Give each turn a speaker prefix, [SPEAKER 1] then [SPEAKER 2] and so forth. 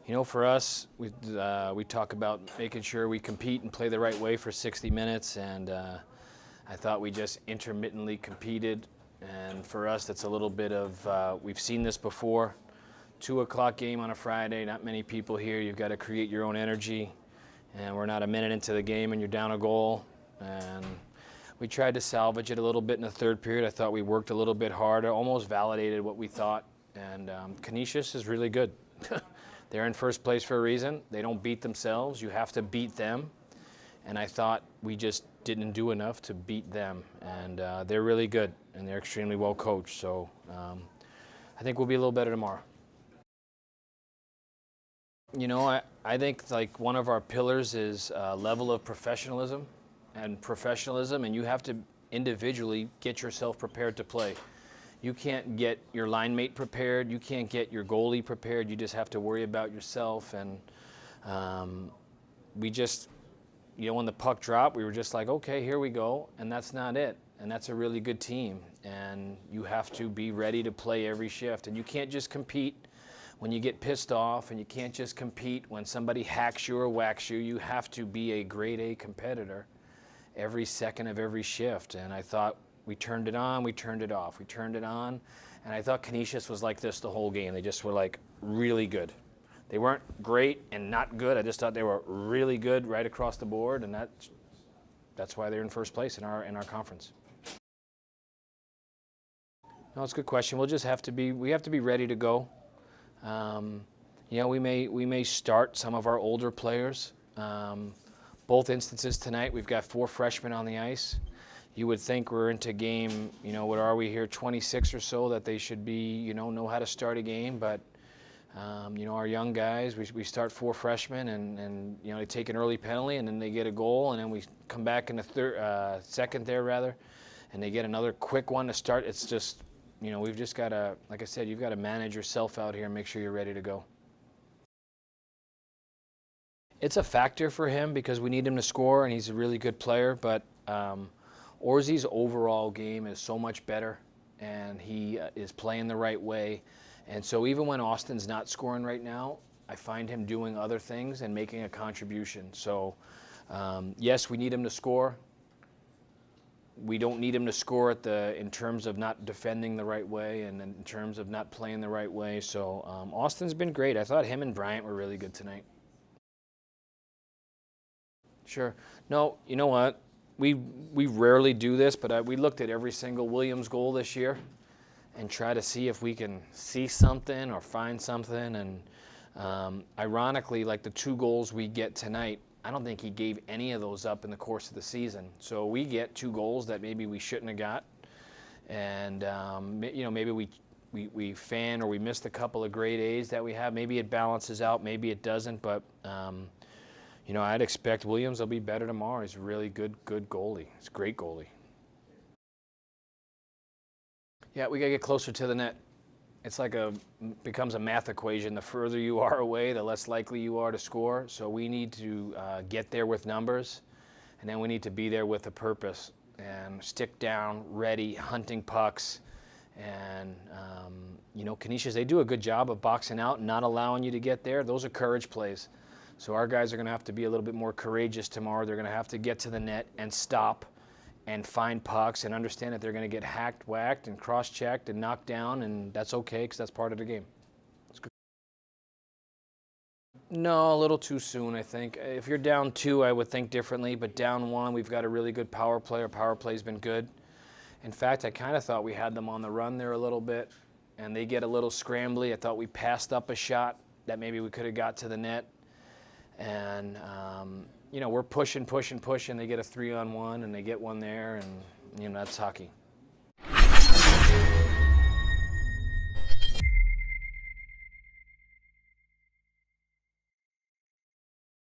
[SPEAKER 1] You know, for us, we talk about making sure we compete and play the right way for 60 minutes, and I thought we just intermittently competed. And for us, that's a little bit of, we've seen this before. 2 o'clock game on a Friday, not many people here. You've got to create your own energy. And we're not a minute into the game and you're down a goal. And we tried to salvage it a little bit in the third period. I thought we worked a little bit harder, almost validated what we thought. And Canisius is really good. They're in first place for a reason. They don't beat themselves. You have to beat them. And I thought we just didn't do enough to beat them. And they're really good, and they're extremely well coached. So I think we'll be a little better tomorrow. You know, I think like one of our pillars is level of professionalism, and you have to individually get yourself prepared to play. You can't get your line mate prepared. You can't get your goalie prepared. You just have to worry about yourself. And we just, you know, when the puck dropped, we were just like, okay, here we go. And that's not it. And that's a really good team. And you have to be ready to play every shift. And you can't just compete when you get pissed off, and you can't just compete when somebody hacks you or whacks you. You have to be a grade A competitor every second of every shift. And I thought we turned it on, we turned it off, we turned it on. And I thought Canisius was like this the whole game. They just were like really good. They weren't great and not good. I just thought they were really good right across the board, and that's why they're in first place in our conference. No, it's a good question. We have to be ready to go. You know, we may start some of our older players. Both instances tonight, we've got 4 freshmen on the ice. You would think we're into game, you know, what are we here, 26 or so, that they should be, you know how to start a game. But, you know, our young guys, we start 4 freshmen, and you know, they take an early penalty, and then they get a goal, and then we come back in the second there, rather, and they get another quick one to start. It's just, you know, we've just got to, like I said, you've got to manage yourself out here and make sure you're ready to go. It's a factor for him because we need him to score, and he's a really good player, but Orzi's overall game is so much better, and he is playing the right way. And so even when Austin's not scoring right now, I find him doing other things and making a contribution. So yes, we need him to score. We don't need him to score in terms of not defending the right way and in terms of not playing the right way. So Austin's been great. I thought him and Bryant were really good tonight. Sure. No, you know what? We rarely do this, but we looked at every single Williams goal this year and try to see if we can see something or find something. And ironically, like the 2 goals we get tonight, I don't think he gave any of those up in the course of the season. So we get 2 goals that maybe we shouldn't have got. And, you know, maybe we fan or we missed a couple of grade A's that we have. Maybe it balances out, maybe it doesn't. But, you know, I'd expect Williams will be better tomorrow. He's a really good goalie. He's a great goalie. Yeah, we got to get closer to the net. It's like becomes a math equation. The further you are away, the less likely you are to score. So we need to get there with numbers, and then we need to be there with a purpose and stick down, ready, hunting pucks. And, you know, Canisius, they do a good job of boxing out and not allowing you to get there. Those are courage plays. So our guys are going to have to be a little bit more courageous tomorrow. They're going to have to get to the net and stop and find pucks and understand that they're going to get hacked, whacked, and cross-checked and knocked down, and that's okay because that's part of the game. No, a little too soon, I think. If you're down 2, I would think differently, but down 1, we've got a really good power play. Our power play's been good. In fact, I kind of thought we had them on the run there a little bit, and they get a little scrambly. I thought we passed up a shot that maybe we could have got to the net. And, you know, we're pushing. They get a 3-on-1, and they get one there, and, you know, that's hockey.